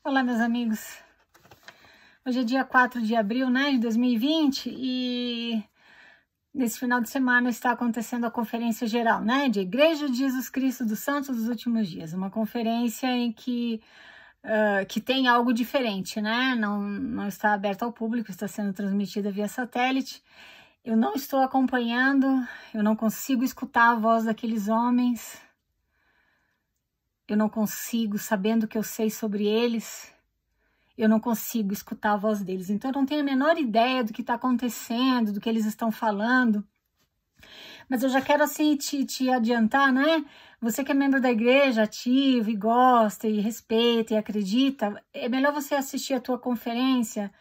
Olá, meus amigos. Hoje é dia 4 de abril, né, de 2020 e nesse final de semana está acontecendo a Conferência Geral, né, de Igreja de Jesus Cristo dos Santos dos Últimos Dias. Uma conferência em que tem algo diferente, né, não está aberta ao público, está sendo transmitida via satélite. Eu não estou acompanhando, eu não consigo escutar a voz daqueles homens. Eu não consigo, sabendo o que eu sei sobre eles, eu não consigo escutar a voz deles. Então, eu não tenho a menor ideia do que está acontecendo, do que eles estão falando. Mas eu já quero, assim, te adiantar, né? Você que é membro da igreja, ativo, e gosta, e respeita, e acredita, é melhor você assistir a tua conferência,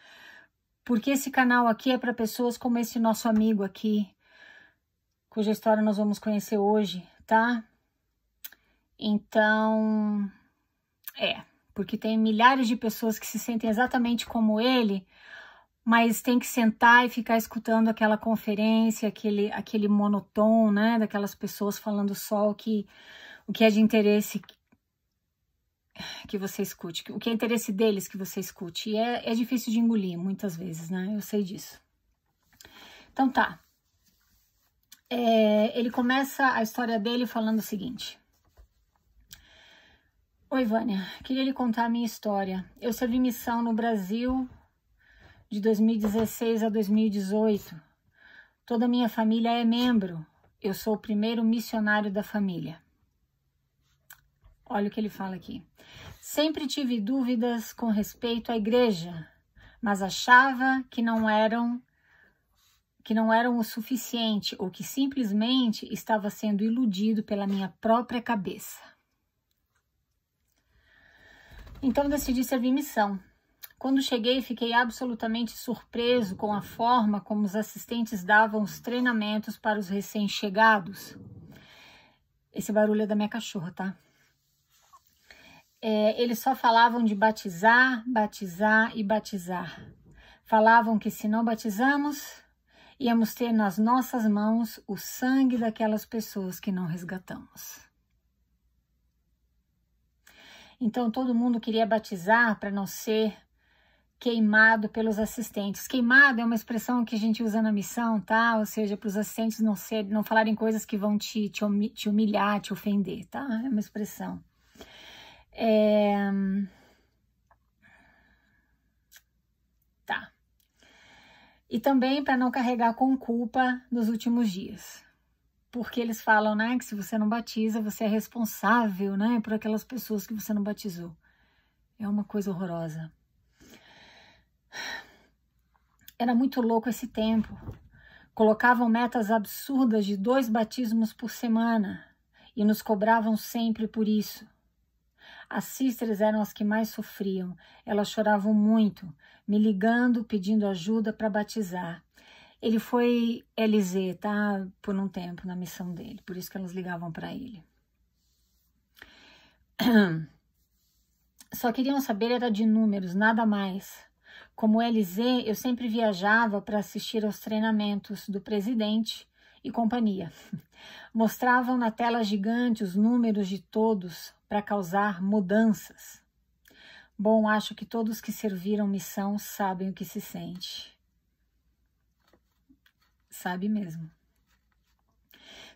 porque esse canal aqui é para pessoas como esse nosso amigo aqui, cuja história nós vamos conhecer hoje, tá? Então, porque tem milhares de pessoas que se sentem exatamente como ele, mas tem que sentar e ficar escutando aquela conferência, aquele monotom, né, daquelas pessoas falando só o que é de interesse que você escute, o que é interesse deles que você escute, e é difícil de engolir muitas vezes, né, eu sei disso. Então tá, ele começa a história dele falando o seguinte: Oi, Vânia, queria lhe contar a minha história. Eu servi missão no Brasil de 2016 a 2018. Toda a minha família é membro. Eu sou o primeiro missionário da família. Olha o que ele fala aqui. Sempre tive dúvidas com respeito à igreja, mas achava que não eram o suficiente ou que simplesmente estava sendo iludido pela minha própria cabeça. Então decidi servir missão. Quando cheguei, fiquei absolutamente surpreso com a forma como os assistentes davam os treinamentos para os recém-chegados. Esse barulho é da minha cachorra, tá? Eles só falavam de batizar, batizar e batizar. Falavam que se não batizamos, íamos ter nas nossas mãos o sangue daquelas pessoas que não resgatamos. Então todo mundo queria batizar para não ser queimado pelos assistentes. Queimado é uma expressão que a gente usa na missão, tá? Ou seja, para os assistentes não falarem coisas que vão te humilhar, te ofender, tá? É uma expressão. Tá. E também para não carregar com culpa nos últimos dias. Porque eles falam, né, que se você não batiza, você é responsável, né, por aquelas pessoas que você não batizou. É uma coisa horrorosa. Era muito louco esse tempo. Colocavam metas absurdas de 2 batismos por semana e nos cobravam sempre por isso. As sisters eram as que mais sofriam. Elas choravam muito, me ligando, pedindo ajuda para batizar. Ele foi LZ, tá? Por um tempo na missão dele, por isso que elas ligavam para ele. Só queriam saber era de números, nada mais. Como LZ, eu sempre viajava para assistir aos treinamentos do presidente e companhia. Mostravam na tela gigante os números de todos para causar mudanças. Bom, acho que todos que serviram missão sabem o que se sente. Sabe mesmo.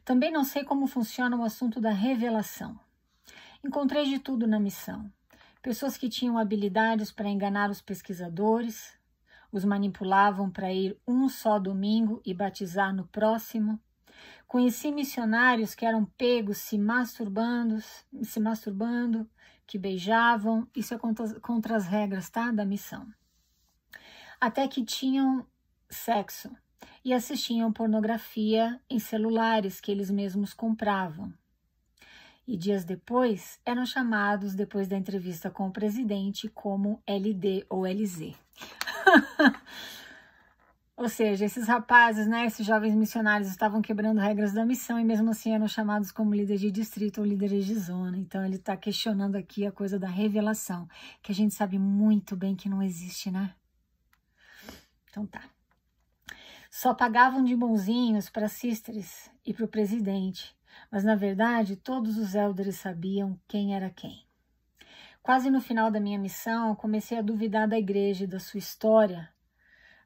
Também não sei como funciona o assunto da revelação. Encontrei de tudo na missão. Pessoas que tinham habilidades para enganar os pesquisadores, os manipulavam para ir um só domingo e batizar no próximo. Conheci missionários que eram pegos se masturbando, que beijavam, isso é contra as regras, tá, da missão. Até que tinham sexo e assistiam pornografia em celulares que eles mesmos compravam. E dias depois, eram chamados, depois da entrevista com o presidente, como LD ou LZ. Ou seja, esses rapazes, né, esses jovens missionários estavam quebrando regras da missão e mesmo assim eram chamados como líderes de distrito ou líderes de zona. Então ele está questionando aqui a coisa da revelação, que a gente sabe muito bem que não existe, né? Então tá. Só pagavam de bonzinhos para sisters e para o presidente, mas na verdade todos os elders sabiam quem era quem. Quase no final da minha missão, comecei a duvidar da igreja e da sua história.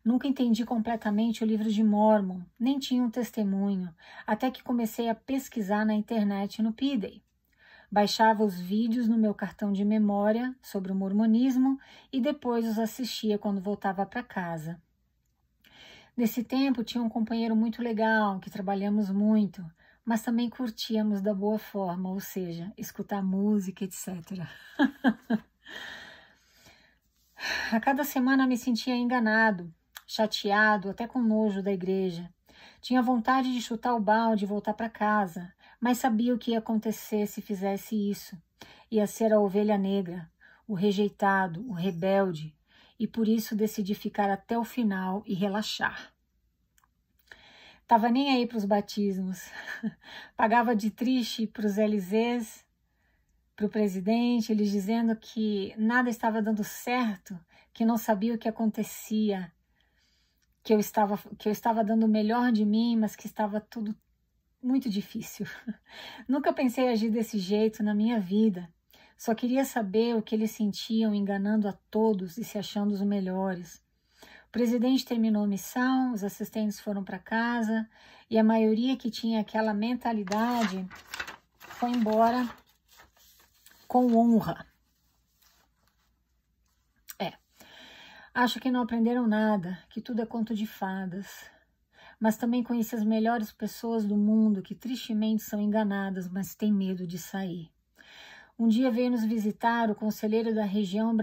Nunca entendi completamente o livro de Mórmon, nem tinha um testemunho, até que comecei a pesquisar na internet no Pidey. Baixava os vídeos no meu cartão de memória sobre o mormonismo e depois os assistia quando voltava para casa. Nesse tempo tinha um companheiro muito legal, que trabalhamos muito, mas também curtíamos da boa forma, ou seja, escutar música, etc. A cada semana me sentia enganado, chateado, até com nojo da igreja. Tinha vontade de chutar o balde e voltar para casa, mas sabia o que ia acontecer se fizesse isso. Ia ser a ovelha negra, o rejeitado, o rebelde, e por isso decidi ficar até o final e relaxar. Tava nem aí para os batismos. Pagava de triste para os LZs, para o presidente, eles dizendo que nada estava dando certo, que não sabia o que acontecia, que eu estava dando o melhor de mim, mas que estava tudo muito difícil. Nunca pensei agir desse jeito na minha vida. Só queria saber o que eles sentiam enganando a todos e se achando os melhores. O presidente terminou a missão, os assistentes foram para casa e a maioria que tinha aquela mentalidade foi embora com honra. Acho que não aprenderam nada, que tudo é conto de fadas. Mas também conheci as melhores pessoas do mundo que tristemente são enganadas, mas têm medo de sair. Um dia veio nos visitar o conselheiro da região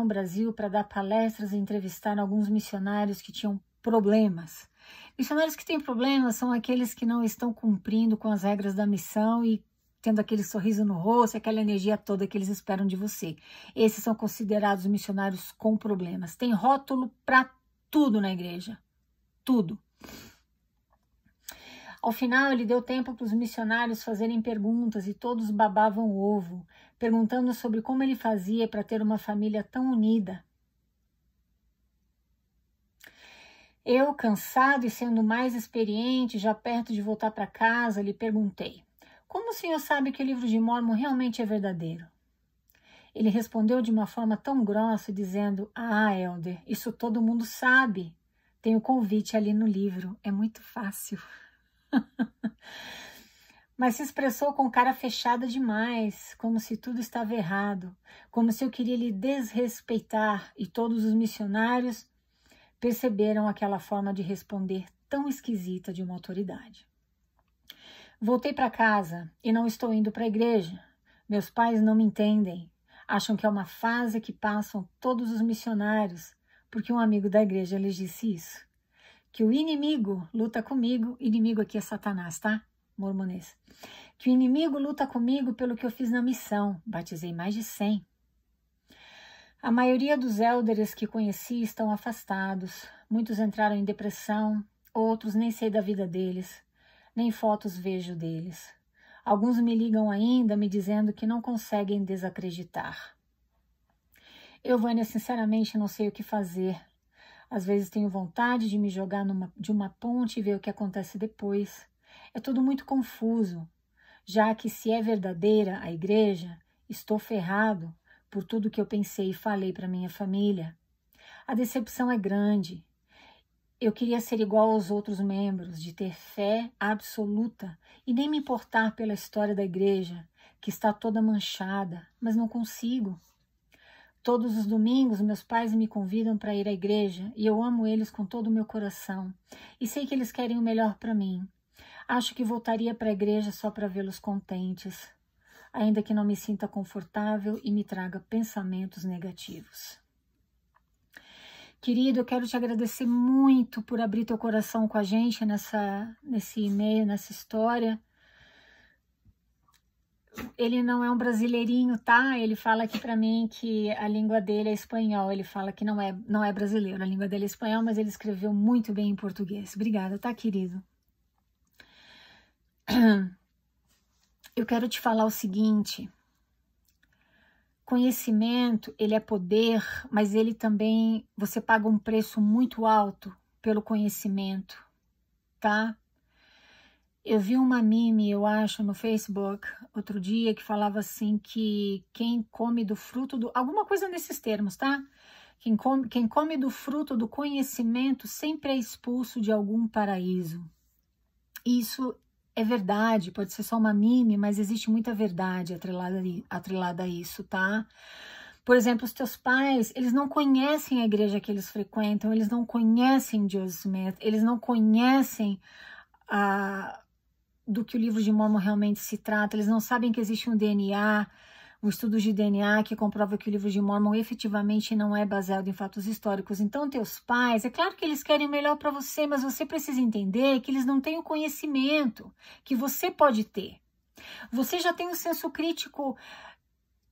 Brasil para dar palestras e entrevistar alguns missionários que tinham problemas. Missionários que têm problemas são aqueles que não estão cumprindo com as regras da missão e tendo aquele sorriso no rosto, aquela energia toda que eles esperam de você. Esses são considerados missionários com problemas. Tem rótulo para tudo na igreja. Tudo. Ao final, ele deu tempo para os missionários fazerem perguntas e todos babavam o ovo, perguntando sobre como ele fazia para ter uma família tão unida. Eu, cansado e sendo mais experiente, já perto de voltar para casa, lhe perguntei: como o senhor sabe que o livro de Mórmon realmente é verdadeiro? Ele respondeu de uma forma tão grossa, dizendo: ah, Elder, isso todo mundo sabe. Tem o convite ali no livro, é muito fácil. Mas se expressou com cara fechada demais, como se tudo estava errado, como se eu queria lhe desrespeitar, e todos os missionários perceberam aquela forma de responder tão esquisita de uma autoridade. Voltei para casa e não estou indo para a igreja. Meus pais não me entendem, acham que é uma fase que passam todos os missionários, porque um amigo da igreja lhes disse isso. Que o inimigo luta comigo, inimigo aqui é Satanás, tá? Mormonês. Que o inimigo luta comigo pelo que eu fiz na missão, batizei mais de 100. A maioria dos élderes que conheci estão afastados, muitos entraram em depressão, outros nem sei da vida deles, nem fotos vejo deles. Alguns me ligam ainda me dizendo que não conseguem desacreditar. Eu, Vânia, sinceramente não sei o que fazer. Às vezes tenho vontade de me jogar de uma ponte e ver o que acontece depois. É tudo muito confuso, já que se é verdadeira a igreja, estou ferrado por tudo que eu pensei e falei para minha família. A decepção é grande. Eu queria ser igual aos outros membros, de ter fé absoluta e nem me importar pela história da igreja, que está toda manchada, mas não consigo. Todos os domingos, meus pais me convidam para ir à igreja e eu amo eles com todo o meu coração. E sei que eles querem o melhor para mim. Acho que voltaria para a igreja só para vê-los contentes, ainda que não me sinta confortável e me traga pensamentos negativos. Querido, eu quero te agradecer muito por abrir teu coração com a gente nesse e-mail, nessa história. Ele não é um brasileirinho, tá? Ele fala aqui pra mim que a língua dele é espanhol. Ele fala que não é brasileiro, a língua dele é espanhol, mas ele escreveu muito bem em português. Obrigada, tá, querido? Eu quero te falar o seguinte. Conhecimento, ele é poder, mas ele também, você paga um preço muito alto pelo conhecimento, tá? Eu vi uma meme, eu acho, no Facebook, outro dia, que falava assim que quem come do fruto do... Alguma coisa nesses termos, tá? Quem come do fruto do conhecimento sempre é expulso de algum paraíso. Isso é verdade, pode ser só uma meme, mas existe muita verdade atrelada a isso, tá? Por exemplo, os teus pais, eles não conhecem a igreja que eles frequentam, eles não conhecem Joseph Smith, eles não conhecem do que o livro de Mormon realmente se trata, eles não sabem que existe um DNA, um estudo de DNA que comprova que o livro de Mormon efetivamente não é baseado em fatos históricos. Então, teus pais, é claro que eles querem o melhor para você, mas você precisa entender que eles não têm o conhecimento que você pode ter. Você já tem um senso crítico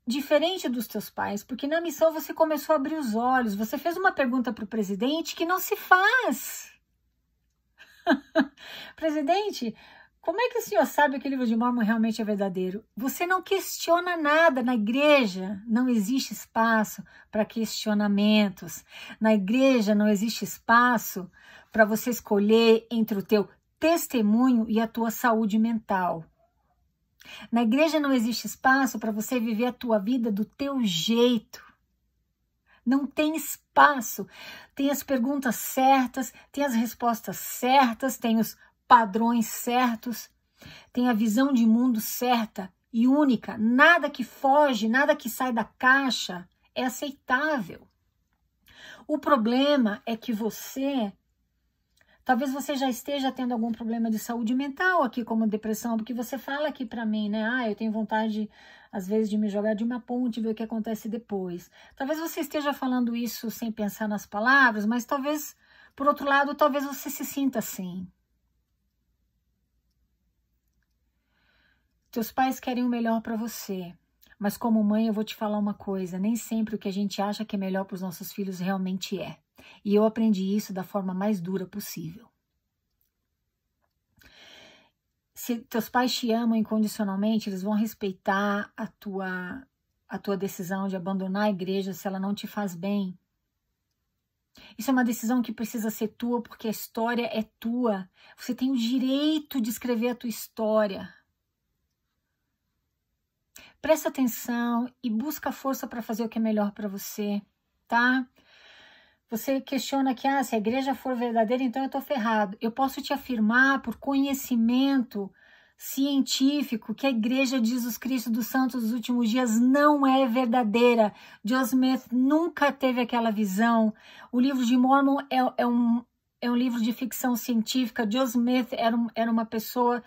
diferente dos teus pais, porque na missão você começou a abrir os olhos, você fez uma pergunta para o presidente que não se faz. Presidente, como é que o senhor sabe que o livro de Mormon realmente é verdadeiro? Você não questiona nada. Na igreja não existe espaço para questionamentos. Na igreja não existe espaço para você escolher entre o teu testemunho e a tua saúde mental. Na igreja não existe espaço para você viver a tua vida do teu jeito. Não tem espaço. Tem as perguntas certas, tem as respostas certas, tem os padrões certos, tem a visão de mundo certa e única. Nada que foge, nada que sai da caixa é aceitável. O problema é que talvez você já esteja tendo algum problema de saúde mental aqui, como depressão, porque você fala aqui pra mim, né? Eu tenho vontade, às vezes, de me jogar de uma ponte e ver o que acontece depois. Talvez você esteja falando isso sem pensar nas palavras, mas talvez, por outro lado, talvez você se sinta assim. Teus pais querem o melhor para você, mas como mãe eu vou te falar uma coisa, nem sempre o que a gente acha que é melhor para os nossos filhos realmente é. E eu aprendi isso da forma mais dura possível. Se teus pais te amam incondicionalmente, eles vão respeitar a tua decisão de abandonar a igreja se ela não te faz bem. Isso é uma decisão que precisa ser tua, porque a história é tua. Você tem o direito de escrever a tua história. Presta atenção e busca força para fazer o que é melhor para você, tá? Você questiona que, se a igreja for verdadeira, então eu tô ferrado. Eu posso te afirmar, por conhecimento científico, que a igreja de Jesus Cristo dos Santos dos Últimos Dias não é verdadeira. Joseph Smith nunca teve aquela visão. O livro de Mormon é um livro de ficção científica. Joseph Smith era uma pessoa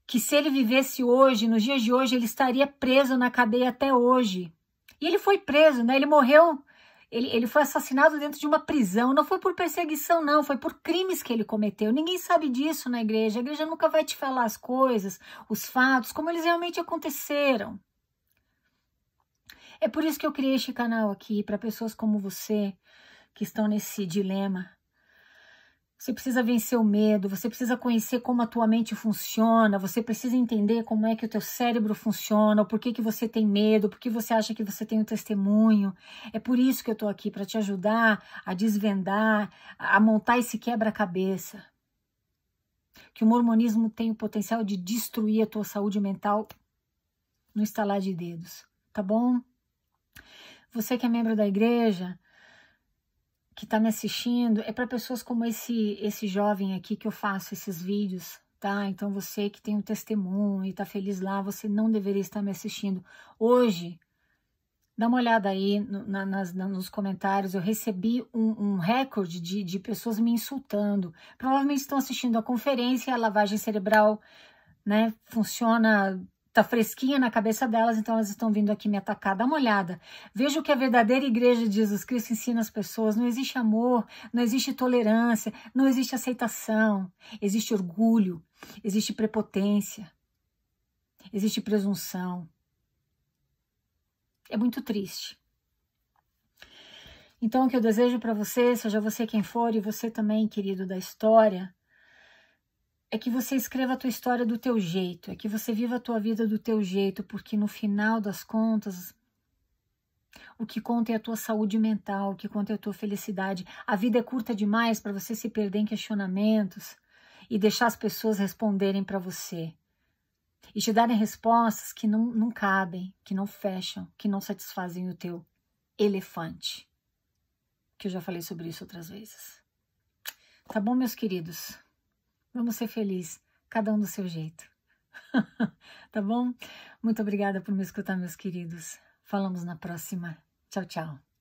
que, se ele vivesse hoje, nos dias de hoje, ele estaria preso na cadeia até hoje. E ele foi preso, né? Ele morreu, ele foi assassinado dentro de uma prisão. Não foi por perseguição, não, foi por crimes que ele cometeu. Ninguém sabe disso na igreja. A igreja nunca vai te falar as coisas, os fatos, como eles realmente aconteceram. É por isso que eu criei este canal aqui, para pessoas como você, que estão nesse dilema. Você precisa vencer o medo, você precisa conhecer como a tua mente funciona, você precisa entender como é que o teu cérebro funciona, por que você tem medo, por que você acha que você tem um testemunho. É por isso que eu estou aqui, para te ajudar a desvendar, a montar esse quebra-cabeça. Que o mormonismo tem o potencial de destruir a tua saúde mental no estalar de dedos, tá bom? Você que é membro da igreja, que está me assistindo, é para pessoas como esse jovem aqui que eu faço esses vídeos, tá? Então você que tem um testemunho e está feliz lá, você não deveria estar me assistindo. Hoje, dá uma olhada aí nos comentários, eu recebi um recorde de pessoas me insultando. Provavelmente estão assistindo a conferência, a lavagem cerebral, né, funciona... Tá fresquinha na cabeça delas, então elas estão vindo aqui me atacar. Dá uma olhada. Veja o que a verdadeira igreja de Jesus Cristo ensina às pessoas. Não existe amor, não existe tolerância, não existe aceitação. Existe orgulho, existe prepotência, existe presunção. É muito triste. Então o que eu desejo para você, seja você quem for e você também, querido da história, é que você escreva a tua história do teu jeito, é que você viva a tua vida do teu jeito, porque no final das contas, o que conta é a tua saúde mental, o que conta é a tua felicidade. A vida é curta demais para você se perder em questionamentos e deixar as pessoas responderem para você e te darem respostas que não cabem, que não fecham, que não satisfazem o teu elefante, que eu já falei sobre isso outras vezes. Tá bom, meus queridos? Vamos ser felizes, cada um do seu jeito. Tá bom? Muito obrigada por me escutar, meus queridos. Falamos na próxima. Tchau, tchau.